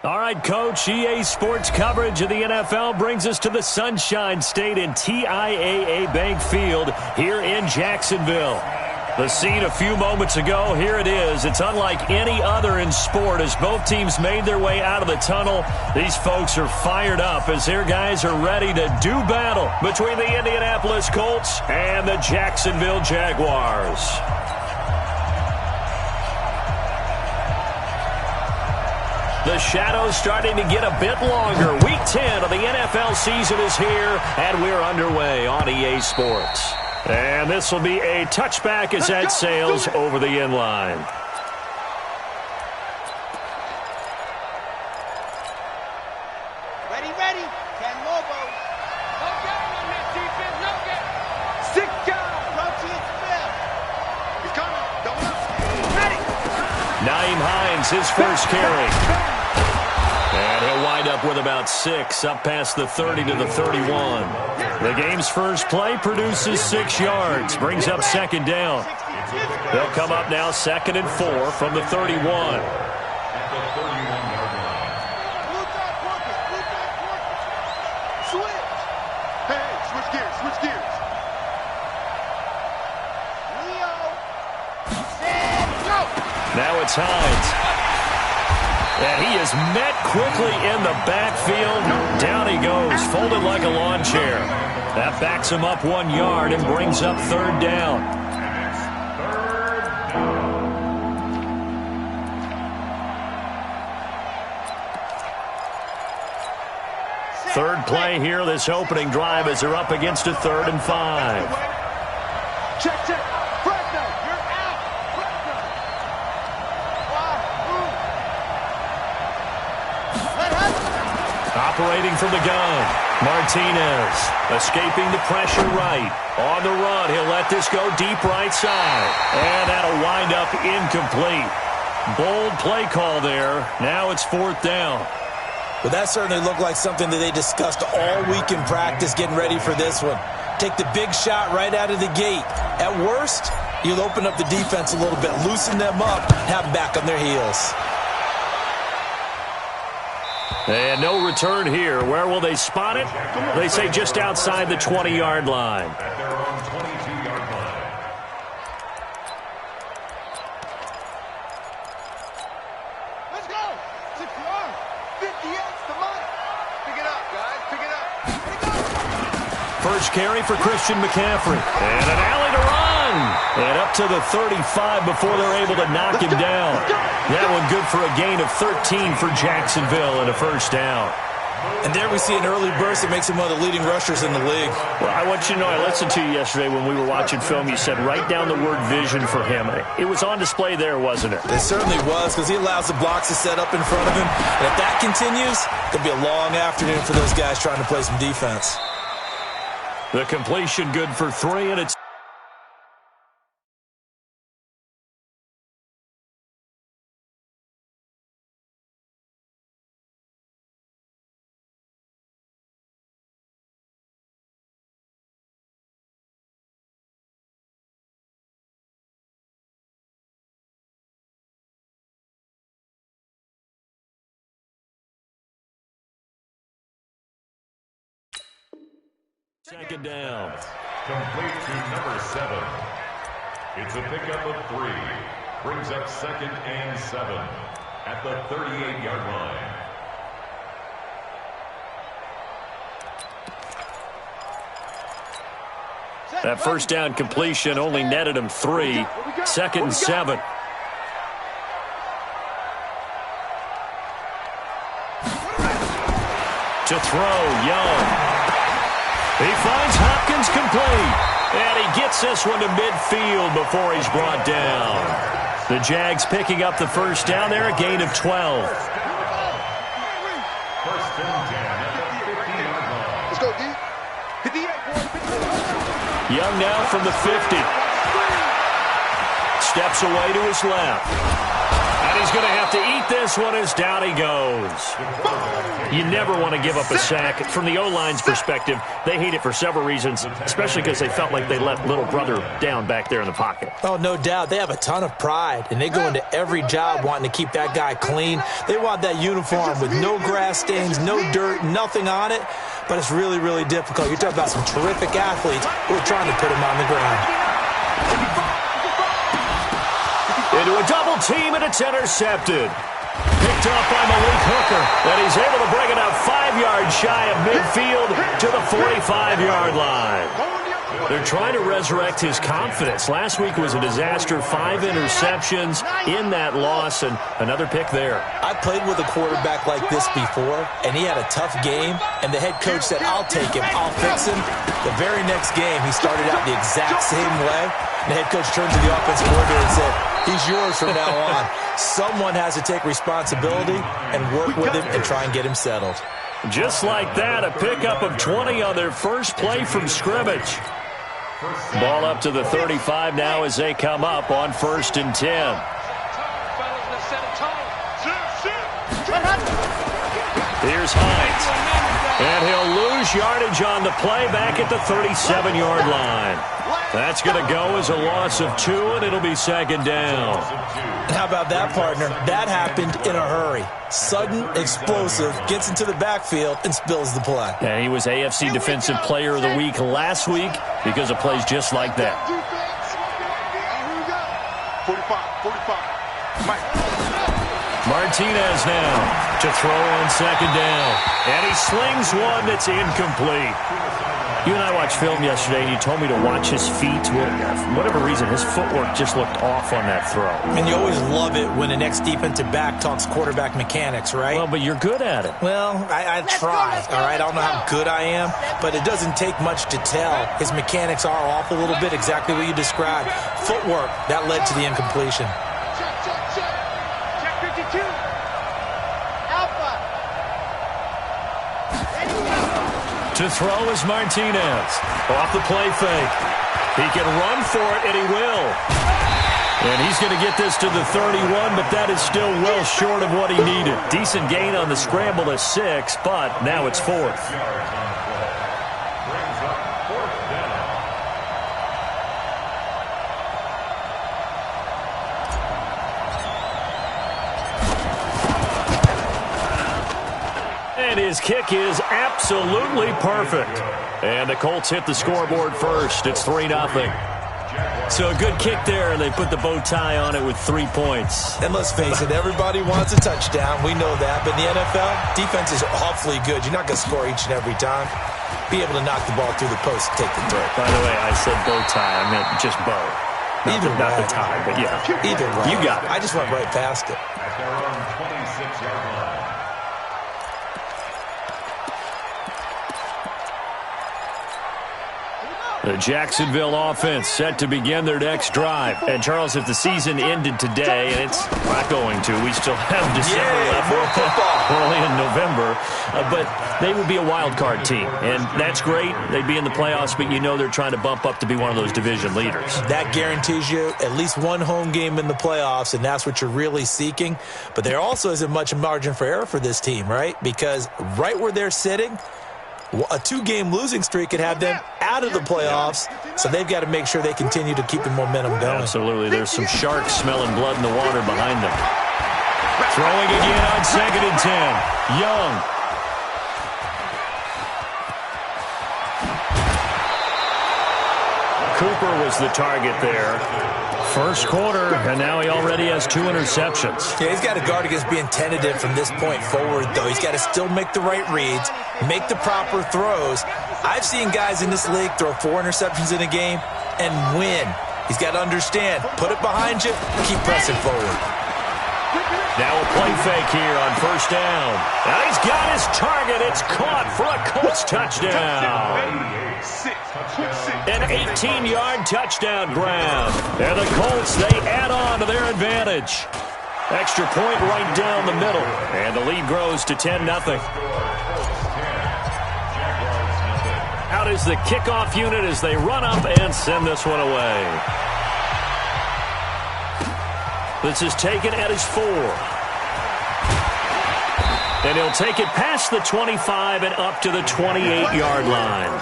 All right, Coach, EA Sports coverage of the NFL brings us to the Sunshine State in TIAA Bank Field here in Jacksonville. The scene a few moments ago, here it is. It's unlike any other in sport as both teams made their way out of the tunnel. These folks are fired up as their guys are ready to do battle between the Indianapolis Colts and the Jacksonville Jaguars. The shadow's starting to get a bit longer. Week 10 of the NFL season is here, and we're underway on EA Sports. And this will be a touchback as that sails over the end line. Ready, ready. 10 Lobos. No getting on that defense. No getting. 6 guys. Roachie and Smith. He's coming. Don't look. Ready. Naeem Hines, his first carry. And he'll wind up with about 6, up past the 30 to the 31. The game's first play produces 6 yards, brings up second down. They'll come up now 2nd and 4 from the 31. Switch. Hey, switch gears, switch gears. Leo. Stand, go. Now it's Hines. And he is met quickly in the backfield. Down he goes, folded like a lawn chair. That backs him up 1 yard and brings up 3rd down. Third play here, this opening drive as they're up against a 3rd and 5. Check, check. Fresno, you're out. Fresno. Operating from the gun, Martinez escaping the pressure right. On the run, he'll let this go deep right side. And that'll wind up incomplete. Bold play call there. Now it's 4th down. But that certainly looked like something that they discussed all week in practice getting ready for this one. Take the big shot right out of the gate. At worst, you'll open up the defense a little bit, loosen them up, have them back on their heels. And no return here. Where will they spot it? They say just outside the 20-yard line. At their own 22-yard line. Let's go. 6 yards. 50X to money. Pick it up, guys. Pick it up. First carry for Christian McCaffrey. And an alley to run. And up to the 35 before they're able to knock him down. That one good for a gain of 13 for Jacksonville and a first down. And there we see an early burst that makes him one of the leading rushers in the league. Well, I want you to know, I listened to you yesterday when we were watching film. You said write down the word vision for him. It was on display there, wasn't it? It certainly was, because he allows the blocks to set up in front of him. And if that continues, it'll be a long afternoon for those guys trying to play some defense. The completion good for 3, and it's second down. Complete to number 7. It's a pickup of 3. Brings up 2nd and 7 at the 38-yard line. That first down completion only netted him 3. 2nd and 7. To throw, Young. He finds Hopkins complete. And he gets this one to midfield before he's brought down. The Jags picking up the first down there, a gain of 12. First and 10 at the 50-yard line. Let's go, D. 58, boy. Young now from the 50. Steps away to his left. And he's going to have to eat this one as down he goes. You never want to give up a sack. From the O-line's perspective, they hate it for several reasons, especially because they felt like they let little brother down back there in the pocket. Oh, no doubt. They have a ton of pride, and they go into every job wanting to keep that guy clean. They want that uniform with no grass stains, no dirt, nothing on it, but it's really, really difficult. You're talking about some terrific athletes who are trying to put him on the ground. Into a double team, and it's intercepted. Picked up by Malik Hooker, and he's able to bring it up 5 yards shy of midfield to the 45-yard line. They're trying to resurrect his confidence. Last week was a disaster, 5 interceptions in that loss, and another pick there. I played with a quarterback like this before, and he had a tough game, and the head coach said, I'll take him, I'll fix him. The very next game, he started out the exact same way, and the head coach turned to the offensive coordinator and said, he's yours from now on. Someone has to take responsibility and work with him and try and get him settled. Just like that, a pickup of 20 on their first play from scrimmage. Ball up to the 35 now as they come up on 1st and 10. Here's Hines. And he'll lose yardage on the play back at the 37-yard line. That's going to go as a loss of 2, and it'll be 2nd down. How about that, partner? That happened in a hurry. Sudden, explosive, gets into the backfield, and spills the play. And he was AFC Defensive Player of the Week last week because of plays just like that. 45. Mike. Martinez now to throw on 2nd down. And he slings one that's incomplete. You and I watched film yesterday, and you told me to watch his feet. For whatever reason, his footwork just looked off on that throw. And you always love it when the next defensive back talks quarterback mechanics, right? Well, but you're good at it. Well, I try, all right? I don't know how good I am, but it doesn't take much to tell. His mechanics are off a little bit, exactly what you described. Footwork, that led to the incompletion. Check 52. Alpha. To throw is Martinez. Off the play fake. He can run for it, and he will. And he's going to get this to the 31, but that is still well short of what he needed. Decent gain on the scramble to 6, but now it's 4th. And his kick is absolutely perfect. And the Colts hit the scoreboard first. It's 3-0. So a good kick there, and they put the bow tie on it with 3 points. And let's face it, everybody wants a touchdown. We know that. But in the NFL, defense is awfully good. You're not going to score each and every time. Be able to knock the ball through the post and take the throw. By the way, I said bow tie. I meant just bow. Not the tie, but yeah. Either way. You got it. I just went right past it. At their own 26-yard line. The Jacksonville offense set to begin their next drive. And, Charles, if the season ended today, and it's not going to, we still have December left. More football. We're only in November. But they would be a wild card team. And that's great. They'd be in the playoffs, but you know they're trying to bump up to be one of those division leaders. That guarantees you at least one home game in the playoffs, and that's what you're really seeking. But there also isn't much margin for error for this team, right? Because right where they're sitting, a 2-game losing streak could have them out of the playoffs, so they've got to make sure they continue to keep the momentum going. Absolutely. There's some sharks smelling blood in the water behind them. Throwing again on 2nd and 10. Young. Cooper was the target there. First quarter, and now he already has 2 interceptions. Yeah, he's got to guard against being tentative from this point forward, though. He's got to still make the right reads, make the proper throws. I've seen guys in this league throw 4 interceptions in a game and win. He's got to understand, put it behind you, keep pressing forward. Now a play fake here on 1st down. And he's got his target. It's caught for a Colts touchdown. An 18-yard touchdown grab. And the Colts, they add on to their advantage. Extra point right down the middle. And the lead grows to 10-0. Out is the kickoff unit as they run up and send this one away. This is taken at his 4. And he'll take it past the 25 and up to the 28-yard line.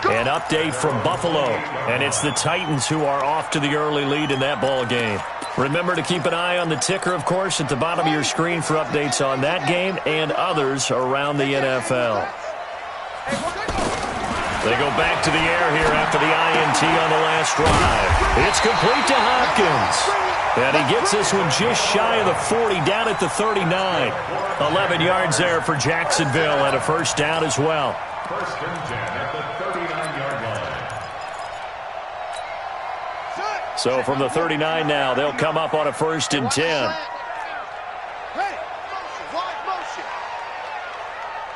An update from Buffalo, and it's the Titans who are off to the early lead in that ball game. Remember to keep an eye on the ticker, of course, at the bottom of your screen for updates on that game and others around the NFL. They go back to the air here after the INT on the last drive. It's complete to Hopkins. And he gets this one just shy of the 40, down at the 39. 11 yards there for Jacksonville and a first down as well. First and 10 at the 39-yard line. So from the 39 now, they'll come up on a first and 10. Hey, wide motion.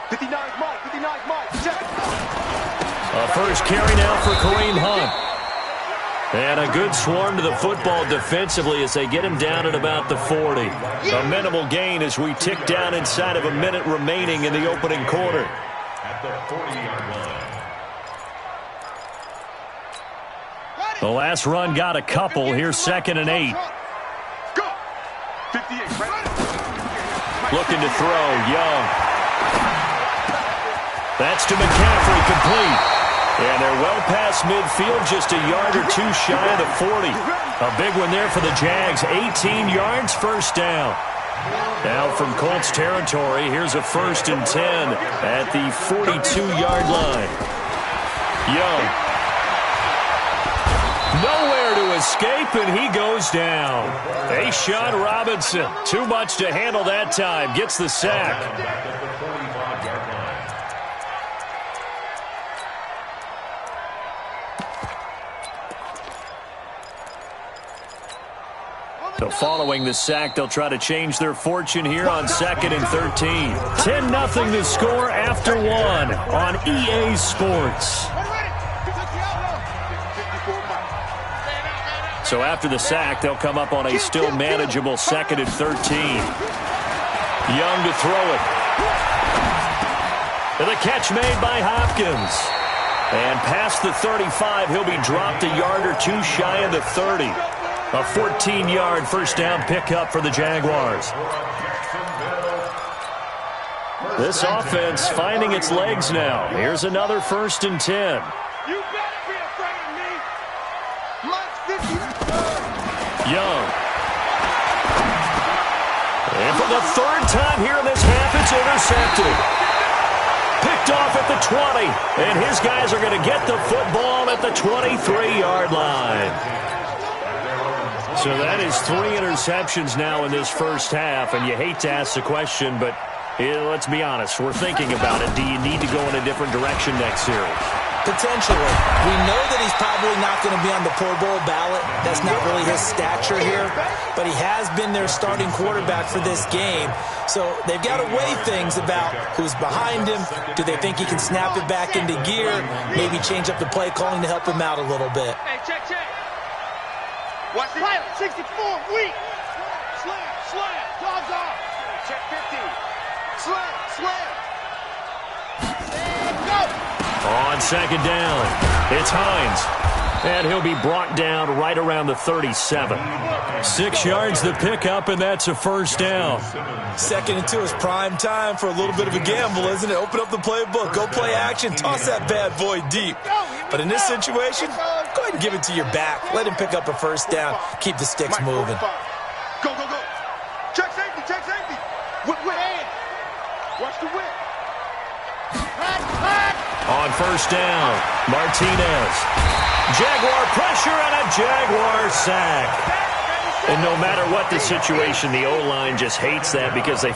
59 Mike, check. A first carry now for Kareem Hunt. And a good swarm to the football defensively as they get him down at about the 40. A minimal gain as we tick down inside of a minute remaining in the opening quarter. At the 40-yard line. The last run got a couple. Here's 2nd and 8. Go. 58, ready? Looking to throw, Young. That's to McCaffrey, complete. And they're well past midfield, just a yard or two shy of the 40. A big one there for the Jags. 18 yards, first down. Now from Colts territory, here's a first and 10 at the 42-yard line. Young. Nowhere to escape, and he goes down. A'Shawn Robinson, too much to handle that time, gets the sack. So following the sack, they'll try to change their fortune here on 2nd and 13. 10-0 the score after 1 on EA Sports. So after the sack, they'll come up on a still manageable 2nd and 13. Young to throw it. And the catch made by Hopkins. And past the 35, he'll be dropped a yard or two shy of the 30. A 14-yard first down pickup for the Jaguars. This offense finding its legs now. Here's another first and 10. You better be afraid of me. Young. And for the 3rd time here in this half, it's intercepted. Picked off at the 20. And his guys are going to get the football at the 23-yard line. So that is 3 interceptions now in this first half, and you hate to ask the question, but let's be honest, we're thinking about it. Do you need to go in a different direction next series? Potentially. We know that he's probably not going to be on the Pro Bowl ballot. That's not really his stature here, but he has been their starting quarterback for this game. So they've got to weigh things about who's behind him. Do they think he can snap it back into gear? Maybe change up the play calling to help him out a little bit. Hey, check. Watch the pilot, 64, weak. Slam, dogs off. Check 50. Slam. And go. On 2nd down, it's Hines. And he'll be brought down right around the 37. 6 yards the pickup, and that's a first down. 2nd and 2 is prime time for a little bit of a gamble, isn't it? Open up the playbook, go play action, toss that bad boy deep. But in this situation, go ahead and give it to your back. Let him pick up a first down. Keep the sticks moving. Go. Check safety. Whip. Watch the whip. On first down, Martinez. Jaguar pressure and a Jaguar sack. And no matter what the situation, the O-line just hates that because they...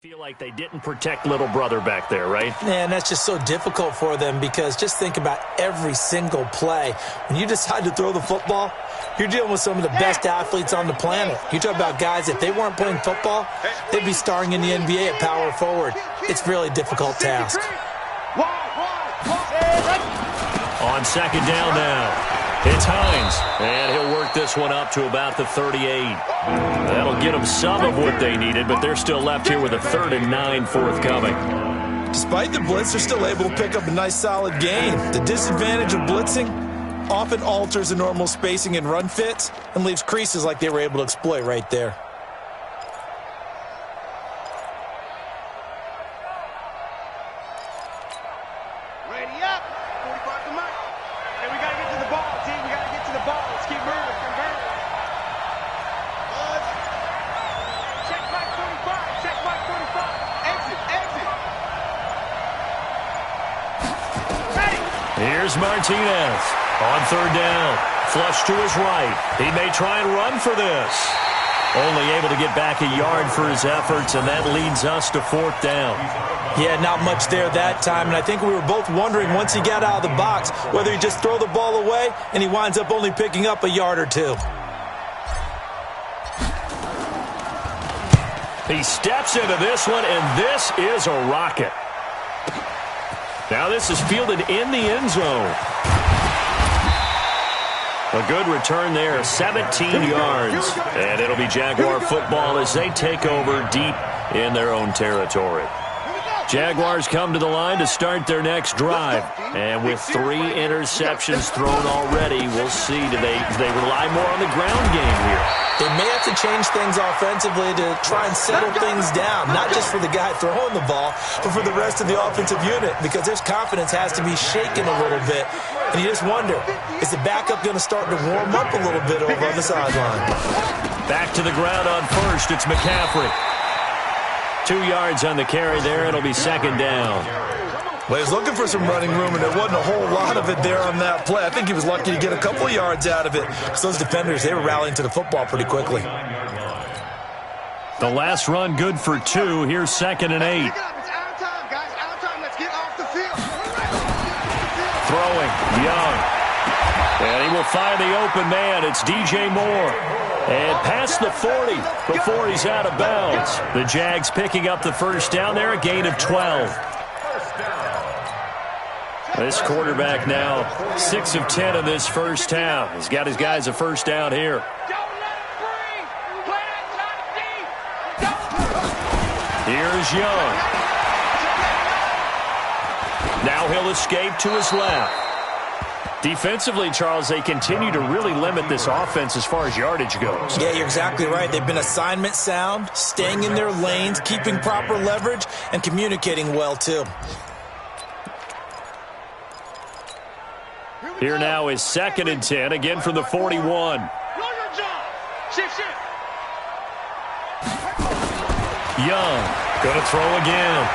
feel like they didn't protect little brother back there, right? And that's just so difficult for them because just think about every single play. When you decide to throw the football, you're dealing with some of the best athletes on the planet. You talk about guys, if they weren't playing football, they'd be starring in the NBA at power forward. It's really a difficult task. On second down now, it's Hines, and he'll work this one up to about the 38. That'll get them some of what they needed, but they're still left here with a 3rd and 9 forthcoming. Despite the blitz, they're still able to pick up a nice solid gain. The disadvantage of blitzing often alters the normal spacing and run fits and leaves creases like they were able to exploit right there. Ready up. 45 to Mike. And we got to get to the ball, team. We got to get to the ball. Let's keep moving. Convert. Check Mike 45. Check Mike 45. Exit. Exit. Ready. Here's Martinez on 3rd down. Flush to his right. He may try and run for this. Only able to get back a yard for his efforts, and that leads us to 4th down. Yeah, not much there that time, and I think we were both wondering once he got out of the box whether he'd just throw the ball away, and he winds up only picking up a yard or two. He steps into this one, and this is a rocket. Now this is fielded in the end zone. A good return there, 17 yards. And it'll be Jaguar football as they take over deep in their own territory. Jaguars come to the line to start their next drive. And with 3 interceptions thrown already, we'll see. Do they rely more on the ground game here? They may have to change things offensively to try and settle things down, not just for the guy throwing the ball, but for the rest of the offensive unit, because their confidence has to be shaken a little bit. And you just wonder, is the backup going to start to warm up a little bit over on the sideline? Back to the ground on first. It's McCaffrey. 2 yards on the carry there. It'll be 2nd down. Well, he was looking for some running room, and there wasn't a whole lot of it there on that play. I think he was lucky to get a couple of yards out of it, because those defenders, they were rallying to the football pretty quickly. The last run good for 2. Here's 2nd and 8. It's out of time, guys. Out of time. Let's get off the field. Throwing, Young. And he will find the open man. It's DJ Moore. And past the 40 before he's out of bounds. The Jags picking up the 1st down there, a gain of 12. This quarterback now 6 of 10 in this first half. He's got his guys a 1st down here. Don't let him breathe. Play that shot deep. Here's Young. Now he'll escape to his left. Defensively, Charles, they continue to really limit this offense as far as yardage goes. Yeah, you're exactly right. They've been assignment sound, staying in their lanes, keeping proper leverage, and communicating well, too. Here now is 2nd and 10, again from the 41. Know your job. Shift. Young, going to throw again.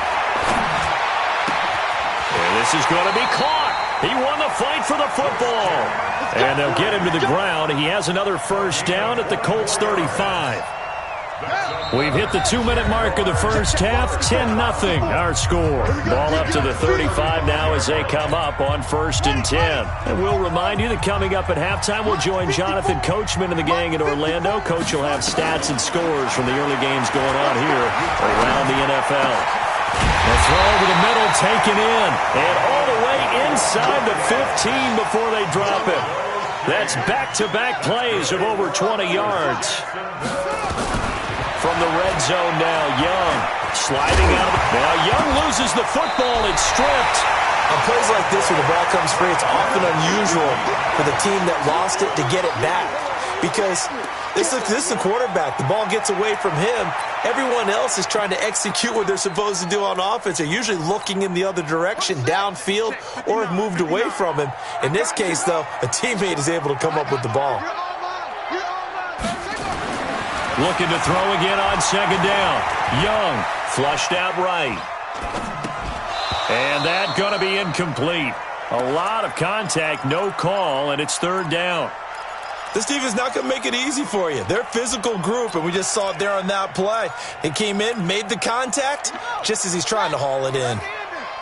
And this is going to be caught. He won the fight for the football. And they'll get him to the ground. He has another 1st down at the Colts 35. We've hit the 2-minute mark of the first half. 10-0 our score. Ball up to the 35 now as they come up on 1st and 10. And we'll remind you that coming up at halftime, we'll join Jonathan Coachman and the gang in Orlando. Coach will have stats and scores from the early games going on here around the NFL. The throw over the middle, taken in, and all the way inside the 15 before they drop it. That's back-to-back plays of over 20 yards. From the red zone now, Young sliding out. Now Young loses the football. It's stripped. On plays like this where the ball comes free, it's often unusual for the team that lost it to get it back. Because this is the quarterback. The ball gets away from him. Everyone else is trying to execute what they're supposed to do on offense. They're usually looking in the other direction, downfield, or have moved away from him. In this case, though, a teammate is able to come up with the ball. Looking to throw again on 2nd down. Young flushed out right. And that going to be incomplete. A lot of contact, no call, and it's 3rd down. This team is not going to make it easy for you. They're a physical group, and we just saw it there on that play. He came in, made the contact, just as he's trying to haul it in.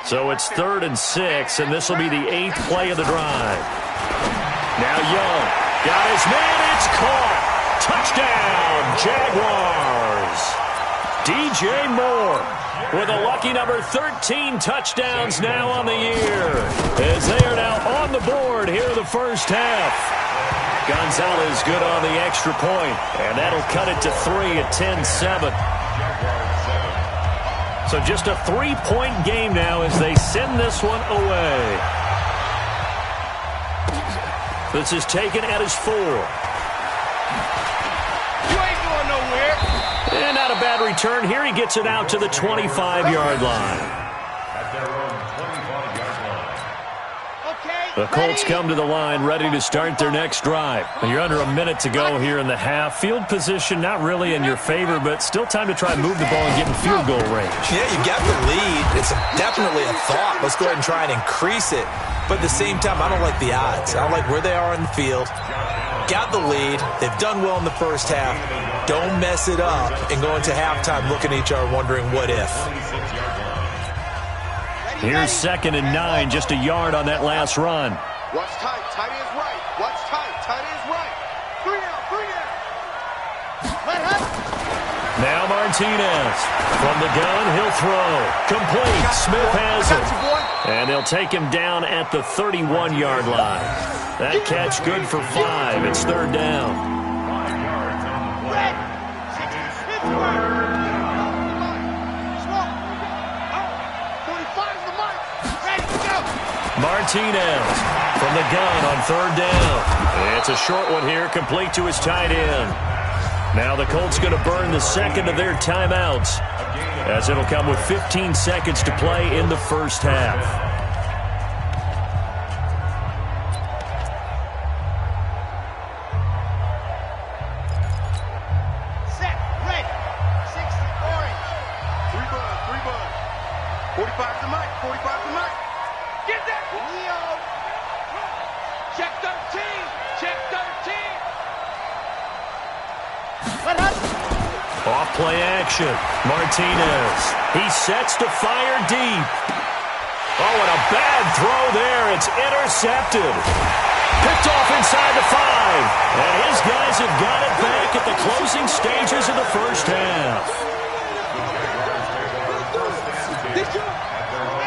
So it's 3rd and 6, and this will be the 8th play of the drive. Now Young got his man. It's caught. Touchdown, Jaguars. DJ Moore with a lucky number 13 touchdowns now on the year, as they are now on the board here in the first half. Gonzalez good on the extra point, and that'll cut it to 3 at 10-7. So just a 3-point game now as they send this one away. This is taken at his 4. And not a bad return here. He gets it out to the 25-yard line. At their own 25-yard line. The Colts come to the line ready to start their next drive. You're under a minute to go here in the half. Field position not really in your favor, but still time to try and move the ball and get in field goal range. Yeah, you got the lead. It's definitely a thought. Let's go ahead and try and increase it. But at the same time, I don't like the odds. I don't like where they are on the field. Got the lead. They've done well in the first half. Don't mess it up and go into halftime looking at each other wondering what if. Here's 2nd and 9, just a yard on that last run. Watch tight, tight is right. Watch tight, tight is right. 3 out, 3 out. Let up. Now Martinez. From the gun, he'll throw. Complete. Smith has it. And they'll take him down at the 31-yard line. That catch good for 5. It's 3rd down. Martinez from the gun on 3rd down. It's a short one here, complete to his tight end. Now the Colts going to burn the second of their timeouts, as it'll come with 15 seconds to play in the first half. Off-play action. Martinez. He sets to fire deep. Oh, and a bad throw there. It's intercepted. Picked off inside the 5. And his guys have got it back at the closing stages of the first half.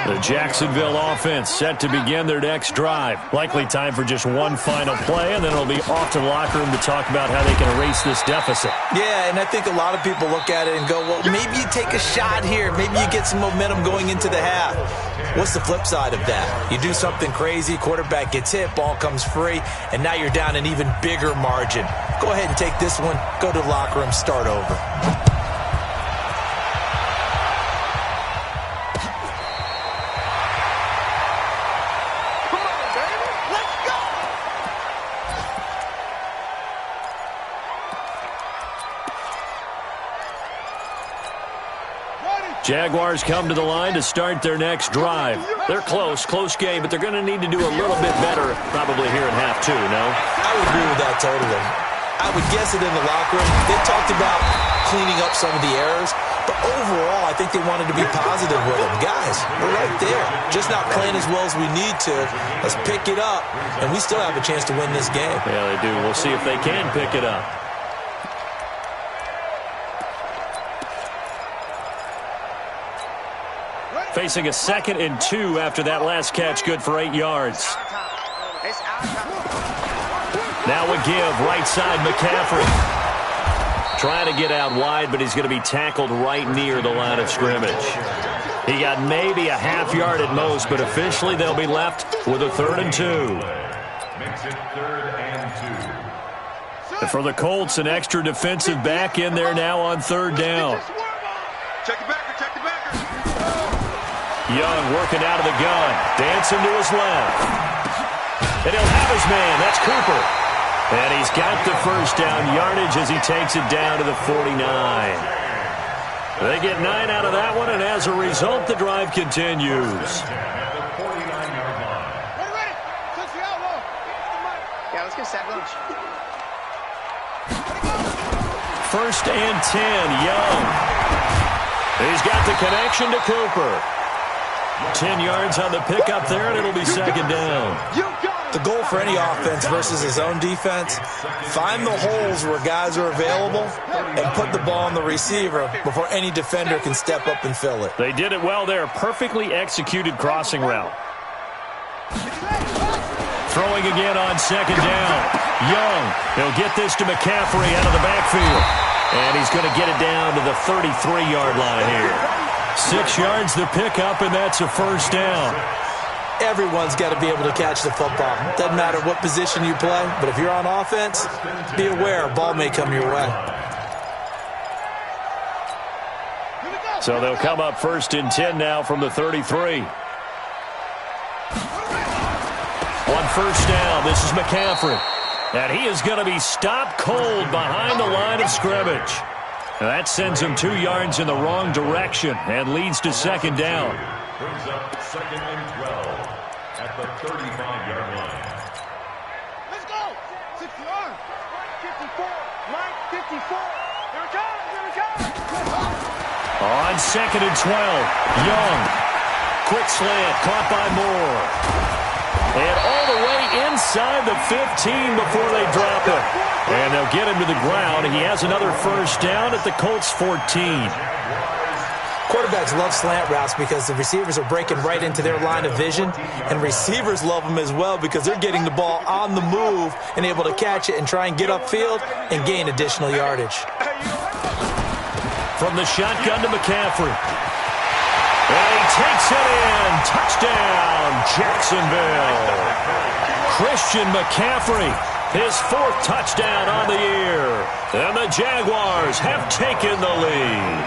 The Jacksonville offense set to begin their next drive. Likely time for just one final play, and then it'll be off to the locker room to talk about how they can erase this deficit. Yeah, and I think a lot of people look at it and go, well, maybe you take a shot here. Maybe you get some momentum going into the half. What's the flip side of that? You do something crazy, quarterback gets hit, ball comes free, and now you're down an even bigger margin. Go ahead and take this one, go to the locker room, start over. Jaguars come to the line to start their next drive. They're close game, but they're going to need to do a little bit better probably here in half 2, no? I would agree with that totally. I would guess it in the locker room. They talked about cleaning up some of the errors, but overall, I think they wanted to be positive with them. Guys, we're right there. Just not playing as well as we need to. Let's pick it up, and we still have a chance to win this game. Yeah, they do. We'll see if they can pick it up. Facing a 2nd and 2 after that last catch, good for 8 yards. Now a give, right side, McCaffrey. Trying to get out wide, but he's going to be tackled right near the line of scrimmage. He got maybe a half yard at most, but officially they'll be left with a 3rd and 2. Makes it 3rd and 2. And for the Colts, an extra defensive back in there now on 3rd down. Check the backer, check the backer. Young working out of the gun. Dancing to his left. And he'll have his man. That's Cooper. And he's got the first down yardage as he takes it down to the 49. They get 9 out of that one, and as a result, the drive continues. Yeah, let's get sack lunch. 1st and 10, Young. He's got the connection to Cooper. 10 yards on the pickup there, and it'll be 2nd down. You got it. The goal for any offense versus his own defense, find the holes where guys are available and put the ball on the receiver before any defender can step up and fill it. They did it well there. Perfectly executed crossing route. Throwing again on second down. Young, he'll get this to McCaffrey out of the backfield. And he's going to get it down to the 33-yard line here. 6 yards the pickup, and that's a first down. Everyone's got to be able to catch the football. Doesn't matter what position you play, but if you're on offense, be aware a ball may come your way. So they'll come up 1st and 10 now from the 33. On first down, this is McCaffrey. And he is going to be stopped cold behind the line of scrimmage. And that sends him 2 yards in the wrong direction and leads to second down. Brings up 2nd and 12 at the 35-yard line. Let's go. 6 yards. 54. Mike 54. Here it comes. Here it comes. On 2nd and 12, Young. Quick slant, caught by Moore. And all the way inside the 15 before they drop it. And they'll get him to the ground. He has another first down at the Colts 14. Quarterbacks love slant routes because the receivers are breaking right into their line of vision, and receivers love them as well because they're getting the ball on the move and able to catch it and try and get upfield and gain additional yardage. From the shotgun to McCaffrey. And he takes it in. Touchdown, Jacksonville. Christian McCaffrey, his 4th touchdown on the year. And the Jaguars have taken the lead.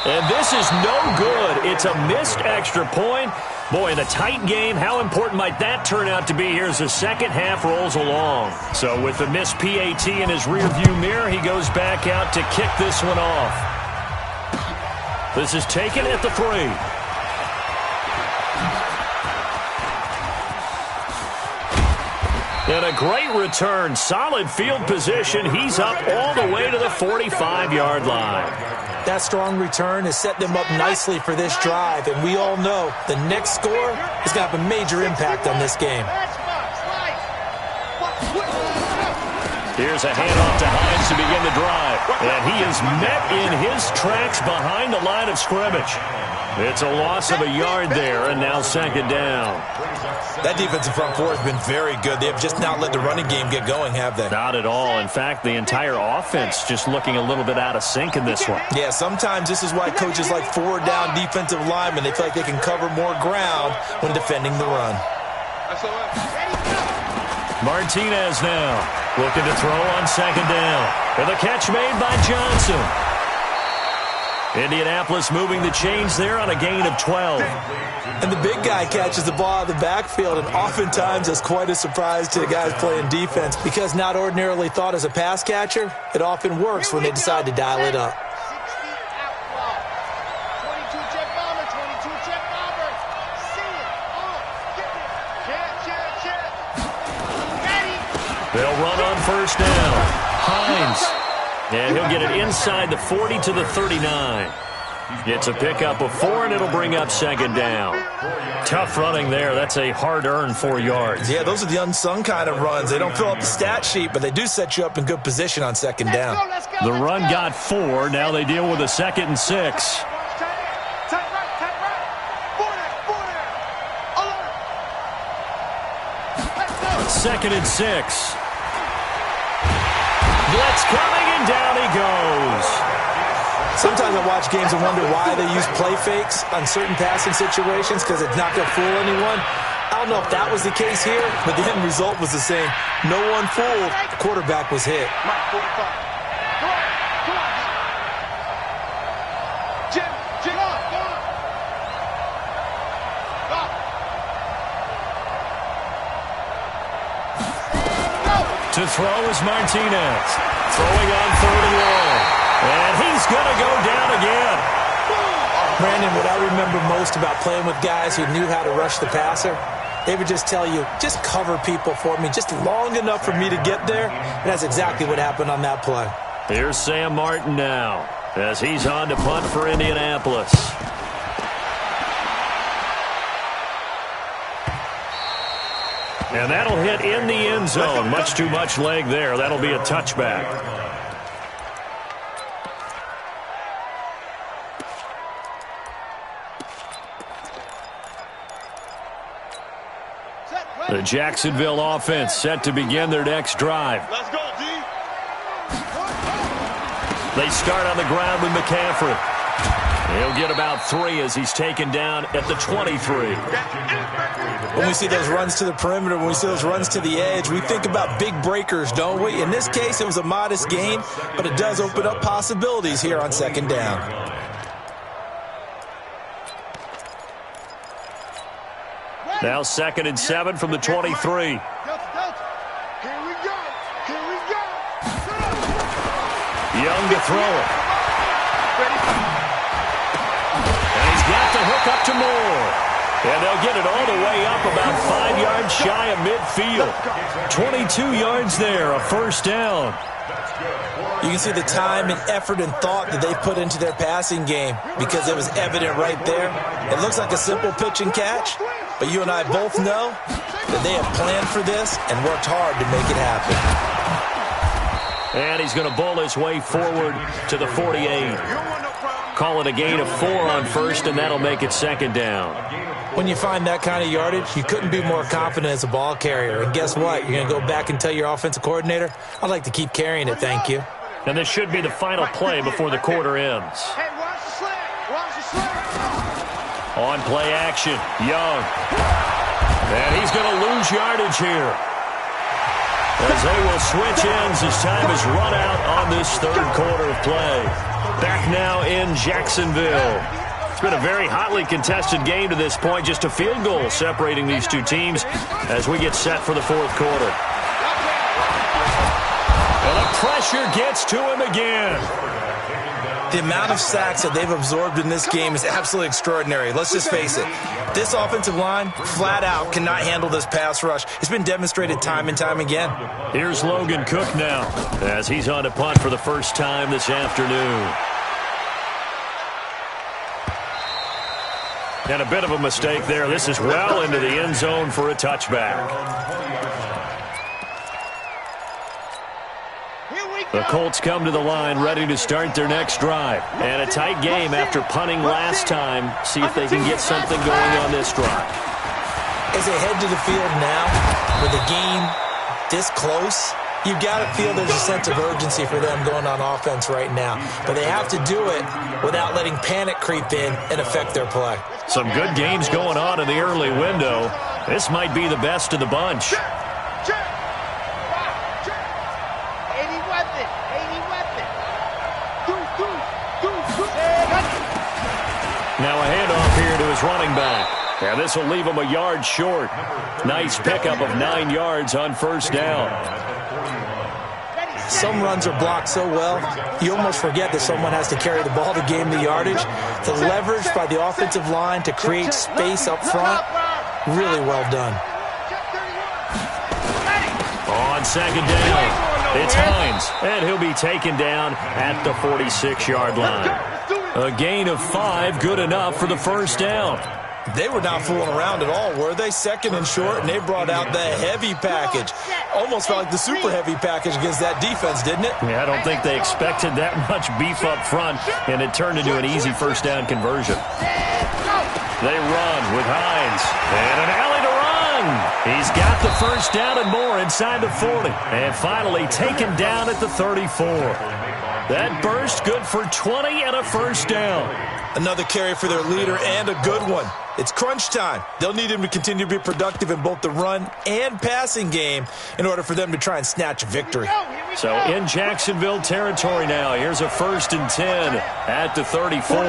And this is no good. It's a missed extra point. Boy, in a tight game, how important might that turn out to be here as the second half rolls along? So with the missed PAT in his rearview mirror, he goes back out to kick this one off. This is taken at the 3. And a great return. Solid field position. He's up all the way to the 45-yard line. That strong return has set them up nicely for this drive, and we all know the next score is going to have a major impact on this game. Here's a handoff to Hines to begin the drive, and he is met in his tracks behind the line of scrimmage. It's a loss of a yard there, and now second down. That defensive front four has been very good. They have just not let the running game get going, have they? Not at all. In fact, the entire offense just looking a little bit out of sync in this one. Yeah, sometimes this is why coaches like 4-down defensive linemen. They feel like they can cover more ground when defending the run. Martinez now looking to throw on second down. And the catch made by Johnson. Indianapolis moving the chains there on a gain of 12. And the big guy catches the ball out of the backfield, and oftentimes that's quite a surprise to the guys playing defense because not ordinarily thought as a pass catcher, it often works when they decide to dial it up. 22 jet bomber, 22 jet bomber. See it. Check. Ready. They'll run on first down. Hines. And he'll get it inside the 40 to the 39. It's a pickup of 4, and it'll bring up second down. Tough running there. That's a hard-earned 4 yards. Yeah, those are the unsung kind of runs. They don't fill up the stat sheet, but they do set you up in good position on second down. The run got 4. Now they deal with a 2nd and 6. Second and 6. Blitz coming, and down he goes. Sometimes I watch games and wonder why they use play fakes on certain passing situations because it's not going to fool anyone. I don't know if that was the case here, but the end result was the same. No one fooled. The quarterback was hit. To throw is Martinez. Throwing on 3rd and long. And he's going to go down again. Brandon, what I remember most about playing with guys who knew how to rush the passer, they would just tell you, just cover people for me, just long enough for me to get there. And that's exactly what happened on that play. Here's Sam Martin now as he's on to punt for Indianapolis. And that'll hit in the end zone. Much too much leg there. That'll be a touchback. The Jacksonville offense set to begin their next drive. Let's go, D. They start on the ground with McCaffrey. He'll get about 3 as he's taken down at the 23. When we see those runs to the perimeter, when we see those runs to the edge, we think about big breakers, don't we? In this case, it was a modest gain, but it does open up possibilities here on second down. Now 2nd and 7 from the 23. Here we go. Here we go. Young to throw it. And he's got the hook up to Moore. And they'll get it all the way up about 5 yards shy of midfield. 22 yards there, a first down. You can see the time and effort and thought that they put into their passing game because it was evident right there. It looks like a simple pitch and catch, but you and I both know that they have planned for this and worked hard to make it happen. And he's going to bowl his way forward to the 48. Call it a gain of 4 on first, and that'll make it second down. When you find that kind of yardage, you couldn't be more confident as a ball carrier. And guess what? You're going to go back and tell your offensive coordinator, I'd like to keep carrying it, thank you. And this should be the final play before the quarter ends. Hey, watch the slant. Watch the slant. On play action, Young. And he's going to lose yardage here, as they will switch ends as time is run out on this third quarter of play. Back now in Jacksonville. It's been a very hotly contested game to this point. Just a field goal separating these two teams as we get set for the fourth quarter. And the pressure gets to him again. The amount of sacks that they've absorbed in this game is absolutely extraordinary. Let's just face it. This offensive line, flat out, cannot handle this pass rush. It's been demonstrated time and time again. Here's Logan Cook now as he's on a punt for the first time this afternoon. And a bit of a mistake there. This is well into the end zone for a touchback. The Colts come to the line ready to start their next drive. And a tight game after punting last time. See if they can get something going on this drive. As they head to the field now, with the game this close, you've got to feel there's a sense of urgency for them going on offense right now. But they have to do it without letting panic creep in and affect their play. Some good games going on in the early window. This might be the best of the bunch. Now a handoff here to his running back. And this will leave him a yard short. Nice pickup of 9 yards on first down. Some runs are blocked so well, you almost forget that someone has to carry the ball to gain the yardage. The leverage by the offensive line to create space up front, really well done. On second down, it's Hines, and he'll be taken down at the 46-yard line. A gain of 5, good enough for the first down. They were not fooling around at all, were they? Second and short, and they brought out the heavy package. Almost felt like the super heavy package against that defense, didn't it? Yeah, I don't think they expected that much beef up front, and it turned into an easy first down conversion. They run with Hines, and an alley to run. He's got the first down and more inside the 40, and finally taken down at the 34. That burst good for 20 and a first down. Another carry for their leader and a good one. It's crunch time. They'll need him to continue to be productive in both the run and passing game in order for them to try and snatch a victory. So in Jacksonville territory now, here's a 1st and 10 at the 34.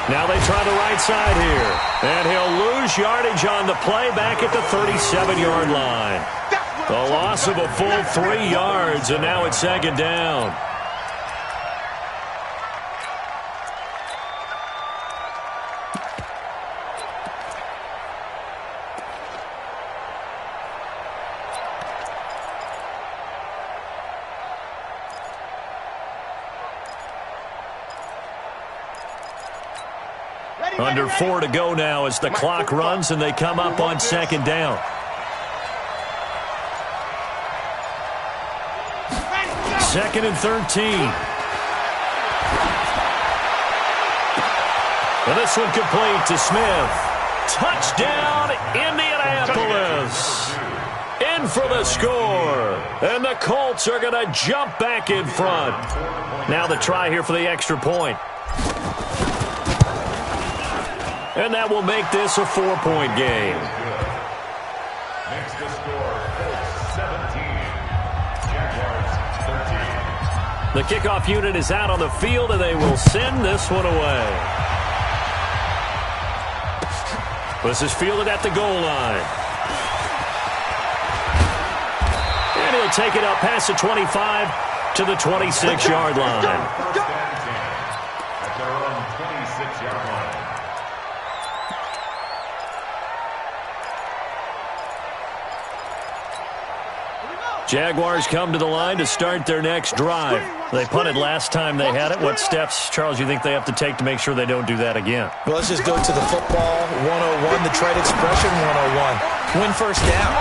Now they try the right side here. And he'll lose yardage on the play back at the 37-yard line. The loss of a full 3 yards, and now it's second down. Under 4 to go now as the clock runs and they come up on second down. Second and 13. And this one complete to Smith. Touchdown, Indianapolis. In for the score. And the Colts are going to jump back in front. Now the try here for the extra point. And that will make this a 4-point game. Makes the score 17. Jaguars 13. The kickoff unit is out on the field, and they will send this one away. This is fielded at the goal line. And he'll take it up past the 25 to the 26-yard line. First and 10 at their own 26-yard line. Jaguars come to the line to start their next drive. They punted last time they had it. What steps, Charles, you think they have to take to make sure they don't do that again? Well, let's just go to the football 101, the trade expression 101. Win first down.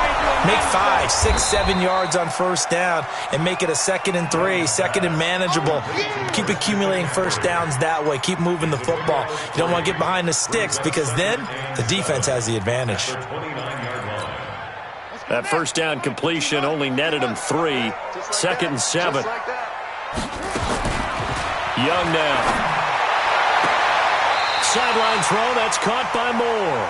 Make 5, 6, 7 yards on first down and make it a 2nd and 3, 2nd and manageable. Keep accumulating first downs that way. Keep moving the football. You don't want to get behind the sticks because then the defense has the advantage. 29-yard line. That first down completion only netted him 3. 2nd and 7. Young now. Sideline throw, that's caught by Moore.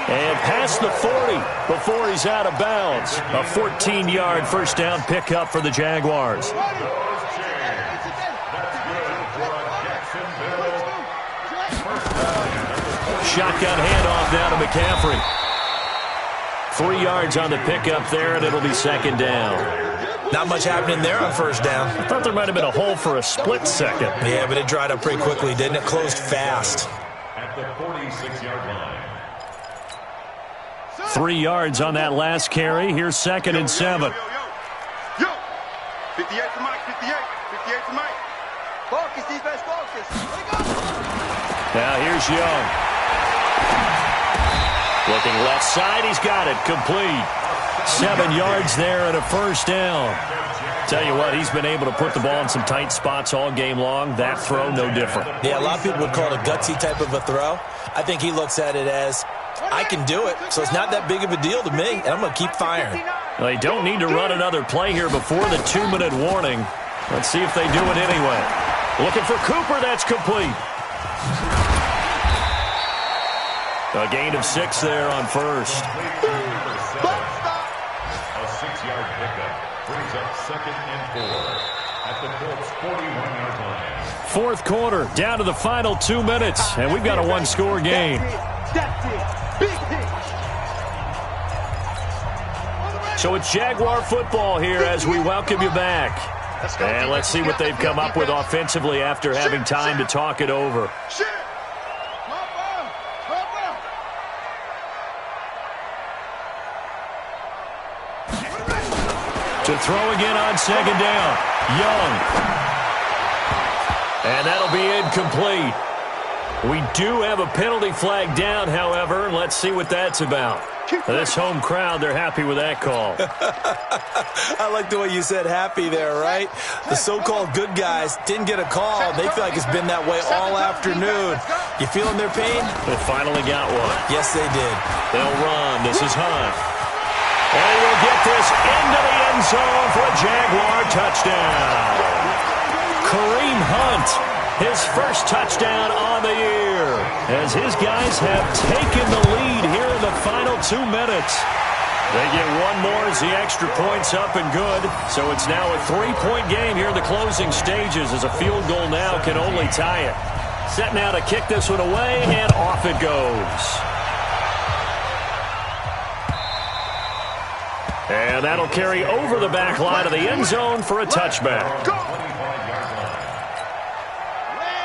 And past the 40 before he's out of bounds. A 14-yard first down pickup for the Jaguars. Shotgun handoff now to McCaffrey. 3 yards on the pickup there, and it'll be 2nd down. Not much happening there on first down. I thought there might have been a hole for a split second. Yeah, but it dried up pretty quickly, didn't it? Closed fast. At the 46-yard line. 3 yards on that last carry. Here's 2nd and 7. 58 to Mike, 58 to Mike. Focus, defense, focus. Now here's Young. Looking left side, he's got it. Complete. 7 yards there and a first down. Tell you what, he's been able to put the ball in some tight spots all game long. That throw, no different. Yeah, a lot of people would call it a gutsy type of a throw. I think he looks at it as, I can do it, so it's not that big of a deal to me, and I'm going to keep firing. They don't need to run another play here before the 2-minute warning. Let's see if they do it anyway. Looking for Cooper, that's complete. A gain of 6 there on first. A 6-yard pickup brings up 2nd and 4 at the Colts 41-yard line. Fourth quarter, down to the final 2 minutes, and we've got a 1-score game. That's it. Big hit. So it's Jaguar football here as we welcome you back. And let's see what they've come up with offensively after having time to talk it over. Shit. To throw again on 2nd down. Young. And that'll be incomplete. We do have a penalty flag down, however. Let's see what that's about. This home crowd, they're happy with that call. I like the way you said happy there, right? The so-called good guys didn't get a call. They feel like it's been that way all afternoon. You feeling their pain? They finally got one. Yes, they did. They'll run. This is Hunt. And he'll get this into the end zone for a Jaguar touchdown. Kareem Hunt, his first touchdown on the year, as his guys have taken the lead here in the final 2 minutes. They get one more as the extra point's up and good. So it's now a 3-point game here in the closing stages, as a field goal now can only tie it. Set now to kick this one away, and off it goes. And that'll carry over the back line of the end zone for a touchback.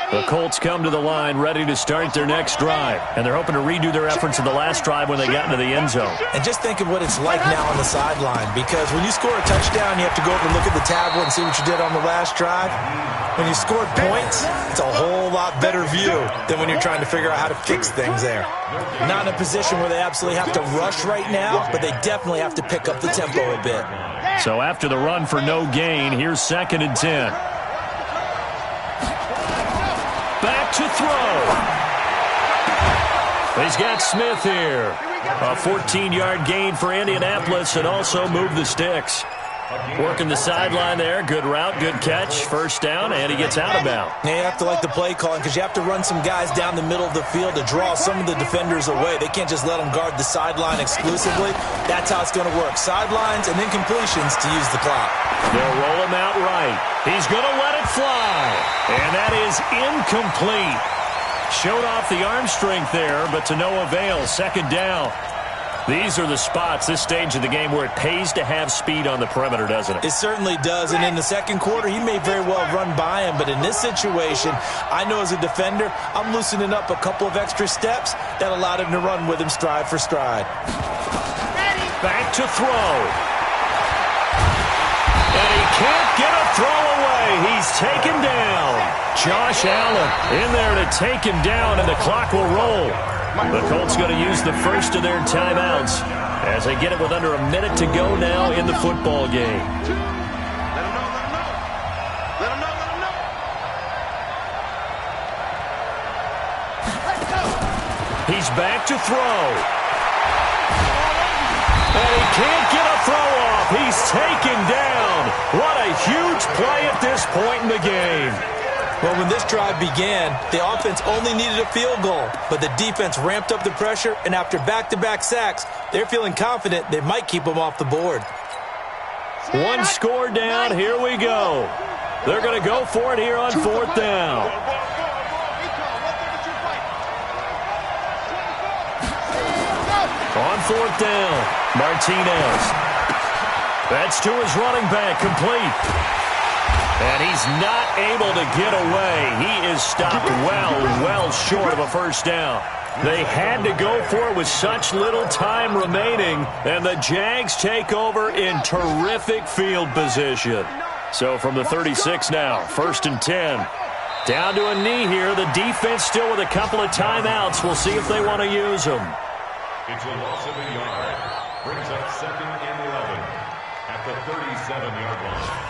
The Colts come to the line ready to start their next drive, and they're hoping to redo their efforts in the last drive when they got into the end zone. And just think of what it's like now on the sideline, because when you score a touchdown, you have to go over and look at the tablet and see what you did on the last drive. When you scored points, it's a whole lot better view than when you're trying to figure out how to fix things there. Not in a position where they absolutely have to rush right now, but they definitely have to pick up the tempo a bit. So after the run for no gain, here's 2nd and 10. Back to throw. He's got Smith here. A 14-yard gain for Indianapolis and also moved the sticks. Working the sideline there. Good route, good catch. First down, and he gets out of bounds. Now you have to like the play calling because you have to run some guys down the middle of the field to draw some of the defenders away. They can't just let them guard the sideline exclusively. That's how it's going to work. Sidelines and then completions to use the clock. They'll roll him out right. He's going to let it fly. And that is incomplete. Showed off the arm strength there, but to no avail. 2nd down. These are the spots, this stage of the game, where it pays to have speed on the perimeter, doesn't it? It certainly does, and in the second quarter, he may very well run by him, but in this situation, I know as a defender, I'm loosening up a couple of extra steps that allowed him to run with him stride for stride. Back to throw. And he can't get a throw away. He's taken down. Josh Allen in there to take him down, and the clock will roll. The Colts going to use the first of their timeouts as they get it with under a minute to go now in the football game. Let him know. Let him know. He's back to throw. And he can't get a throw off. He's taken down. What a huge play at this point in the game. Well, when this drive began, the offense only needed a field goal, but the defense ramped up the pressure, and after back-to-back sacks, they're feeling confident they might keep them off the board. One score down. Here we go. They're going to go for it here on 4th down. On 4th down, Martinez. That's to his running back, complete. And he's not able to get away. He is stopped well short of a first down. They had to go for it with such little time remaining, and the Jags take over in terrific field position. So from the 36 now, 1st and 10. Down to a knee here. The defense still with a couple of timeouts. We'll see if they want to use them. It's a loss of a yard. Brings up 2nd and 11 at the 37-yard line.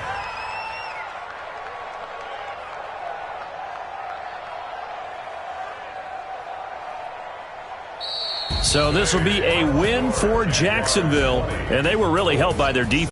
So this will be a win for Jacksonville, and they were really helped by their defense.